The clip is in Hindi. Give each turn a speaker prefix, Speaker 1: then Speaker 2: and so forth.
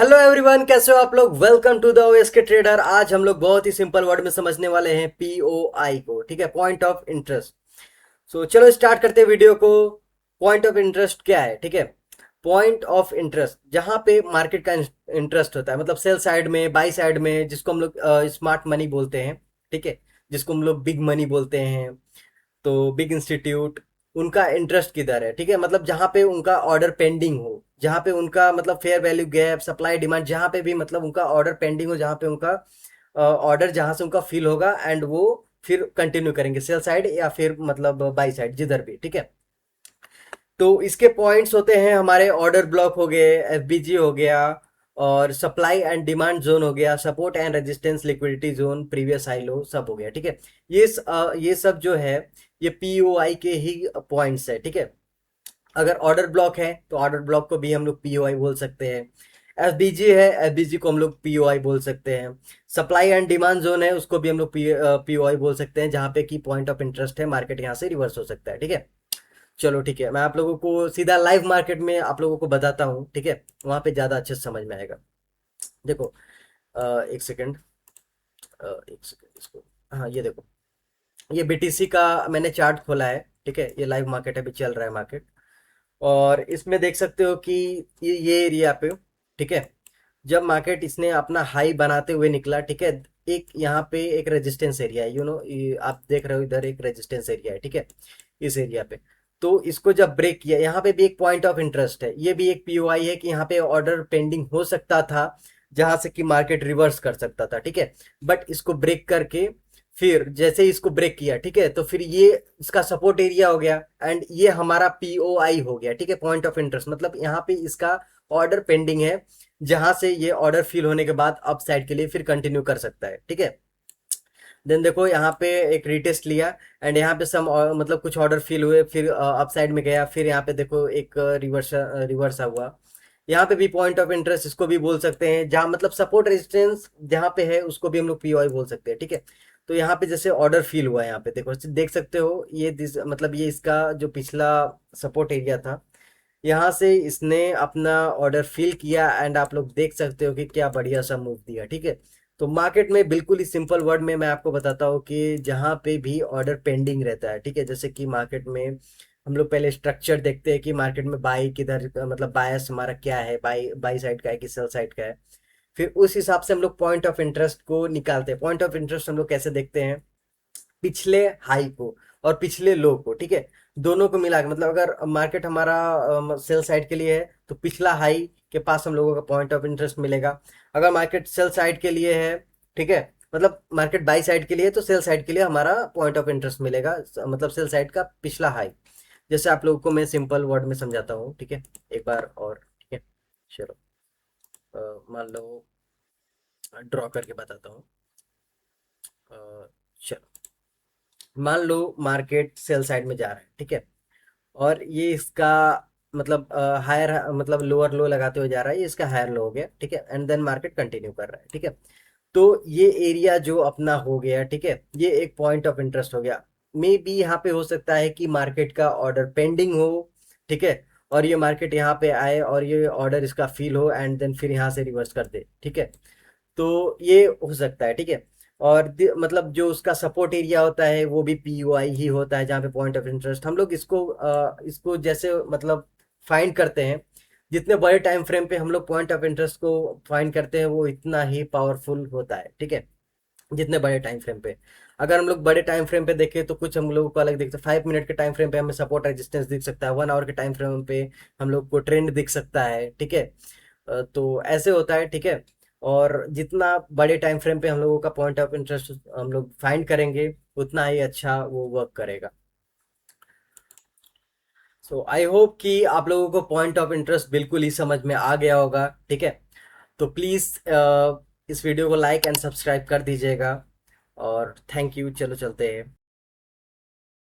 Speaker 1: हेलो एवरीवन, कैसे हो आप लोग। Welcome to the OSK trader. आज हम लोग बहुत ही सिंपल वर्ड में समझने वाले हैं पीओआई को। ठीक है, पॉइंट ऑफ इंटरेस्ट। सो चलो स्टार्ट करते हैं वीडियो को। पॉइंट ऑफ इंटरेस्ट क्या है? ठीक है, पॉइंट ऑफ इंटरेस्ट जहां पे मार्केट का इंटरेस्ट होता है, मतलब सेल साइड में, बाई साइड में, जिसको हम लोग स्मार्ट मनी बोलते हैं। ठीक है, जिसको हम लोग बिग मनी बोलते हैं। तो बिग इंस्टीट्यूट, उनका इंटरेस्ट किधर है? ठीक है, मतलब जहां पे उनका ऑर्डर पेंडिंग हो, जहां पे उनका मतलब fair value gap, supply demand, जहां पे भी मतलब उनका ऑर्डर पेंडिंग हो, जहां पे उनका ऑर्डर जहां से उनका फिल होगा एंड वो फिर कंटिन्यू करेंगे सेल साइड या फिर मतलब बाई साइड, जिधर भी। ठीक है, तो इसके पॉइंट्स होते हैं हमारे ऑर्डर ब्लॉक हो गए, एफबीजी हो गया, और सप्लाई एंड डिमांड जोन हो गया, support and resistance, liquidity zone, previous high low, सब हो गया। ठीक है, ये सब जो है ये पीओआई के ही पॉइंट्स है। ठीक है, अगर ऑर्डर ब्लॉक है तो ऑर्डर ब्लॉक को भी हम लोग पीओआई बोल सकते हैं। एफबीजी है, एफबीजी को हम लोग पीओआई बोल सकते हैं। सप्लाई एंड डिमांड जोन है, उसको भी हम लोग पीओआई बोल सकते हैं, जहां पे की पॉइंट ऑफ इंटरेस्ट है, मार्केट यहाँ से रिवर्स हो सकता है। ठीक है, चलो ठीक है, मैं आप लोगों को सीधा लाइव मार्केट में आप लोगों को बताता हूँ। ठीक है, वहां पे ज्यादा अच्छे से समझ में आएगा। देखो, एक सेकेंड, एक सेकेंड इसको, हाँ ये देखो, ये बीटीसी का मैंने चार्ट खोला है। ठीक है, ये लाइव मार्केट अभी चल रहा है मार्केट, और इसमें देख सकते हो कि ये एरिया पे, ठीक है, जब मार्केट इसने अपना हाई बनाते हुए निकला, ठीक है, एक यहाँ पे एक रेजिस्टेंस एरिया है, आप देख रहे हो इधर एक रेजिस्टेंस एरिया है। ठीक है, इस एरिया पे, तो इसको जब ब्रेक किया, यहाँ पे भी एक पॉइंट ऑफ इंटरेस्ट है, ये भी एक पीओआई है कि यहाँ पे ऑर्डर पेंडिंग हो सकता था, जहां से कि मार्केट रिवर्स कर सकता था। ठीक है, बट इसको ब्रेक करके फिर जैसे ही इसको ब्रेक किया, ठीक है, तो फिर ये इसका सपोर्ट एरिया हो गया एंड ये हमारा पीओआई हो गया। ठीक है, पॉइंट ऑफ इंटरेस्ट मतलब यहाँ पे इसका ऑर्डर पेंडिंग है, जहां से ये ऑर्डर फिल होने के बाद अप साइड के लिए फिर कंटिन्यू कर सकता है। ठीक है, देन देखो यहाँ पे एक रिटेस्ट लिया एंड यहाँ पे सम मतलब कुछ ऑर्डर फिल हुए, फिर अप साइड में गया, फिर यहाँ पे देखो एक रिवर्स रिवर्स हुआ। यहाँ पे भी पॉइंट ऑफ इंटरेस्ट इसको भी बोल सकते हैं, जहाँ मतलब सपोर्ट रेजिस्टेंस जहाँ पे है उसको भी हम लोग पीओआई बोल सकते हैं। ठीक है, तो यहाँ पे जैसे ऑर्डर फिल हुआ है, यहाँ पे देखो, देख सकते हो ये मतलब ये इसका जो पिछला सपोर्ट एरिया था, यहाँ से इसने अपना ऑर्डर फिल किया एंड आप लोग देख सकते हो कि क्या बढ़िया सा मूव दिया। ठीक है, तो मार्केट में बिल्कुल ही सिंपल वर्ड में मैं आपको बताता हूँ कि जहाँ पे भी ऑर्डर पेंडिंग रहता है, ठीक है, जैसे कि मार्केट में हम लोग पहले स्ट्रक्चर देखते हैं कि मार्केट में बाई किधर, मतलब बायस हमारा क्या है, बाई बाई साइड का है कि सेल साइड का है। फिर उस हिसाब से हम लोग पॉइंट ऑफ इंटरेस्ट को निकालते हैं। पॉइंट ऑफ इंटरेस्ट हम लोग कैसे देखते हैं? पिछले हाई को और पिछले लो को, ठीक है, दोनों को मिला के, मतलब अगर मार्केट हमारा सेल साइड के लिए है तो पिछला हाई के पास हम लोगों का पॉइंट ऑफ इंटरेस्ट मिलेगा। अगर मार्केट सेल साइड के लिए है, ठीक है, मतलब मार्केट बाई साइड के लिए है, तो सेल साइड के लिए हमारा पॉइंट ऑफ इंटरेस्ट मिलेगा, मतलब सेल साइड का पिछला हाई। जैसे आप लोगों को मैं सिंपल वर्ड में समझाता हूँ। ठीक है, एक बार और, ठीक है, चलो, मान लो ड्रॉ करके बताता हूँ। चलो, मान लो मार्केट सेल साइड में जा रहा है, ठीक है, और ये इसका मतलब हायर, मतलब लोअर लो लगाते हुए जा रहा है, ये इसका हायर लो हो गया। ठीक है, एंड देन मार्केट कंटिन्यू कर रहा है। ठीक है, तो ये एरिया जो अपना हो गया, ठीक है, ये एक पॉइंट ऑफ इंटरेस्ट हो गया। मे बी यहाँ पे हो सकता है कि मार्केट का ऑर्डर पेंडिंग हो, ठीक है, और ये मार्केट यहाँ पे आए और ये ऑर्डर इसका फील हो एंड देन फिर यहाँ से रिवर्स कर दे। ठीक है, तो ये हो सकता है। ठीक है, और मतलब जो उसका सपोर्ट एरिया होता है वो भी पीयूआई ही होता है, जहाँ पे पॉइंट ऑफ इंटरेस्ट हम लोग इसको जैसे मतलब फाइंड करते हैं, जितने बड़े टाइम फ्रेम पे हम लोग पॉइंट ऑफ इंटरेस्ट को फाइंड करते हैं वो इतना ही पावरफुल होता है। ठीक है, जितने बड़े टाइम फ्रेम पे, अगर हम लोग बड़े टाइम फ्रेम पे देखें तो कुछ हम लोगों को अलग दिखता है। 5 मिनट के टाइम फ्रेम पे हमें सपोर्ट रेजिस्टेंस दिख सकता है, 1 आवर के टाइम फ्रेम पे हम लोग को ट्रेंड दिख सकता है। ठीक है, तो ऐसे होता है। ठीक है, और जितना बड़े टाइम फ्रेम पे हम लोगों का पॉइंट ऑफ इंटरेस्ट हम लोग फाइंड करेंगे, उतना ही अच्छा वो वर्क करेगा। सो आई होप कि आप लोगों को पॉइंट ऑफ इंटरेस्ट बिल्कुल ही समझ में आ गया होगा। ठीक है, तो प्लीज़ इस वीडियो को लाइक एंड सब्सक्राइब कर दीजिएगा, और थैंक यू। चलो चलते हैं।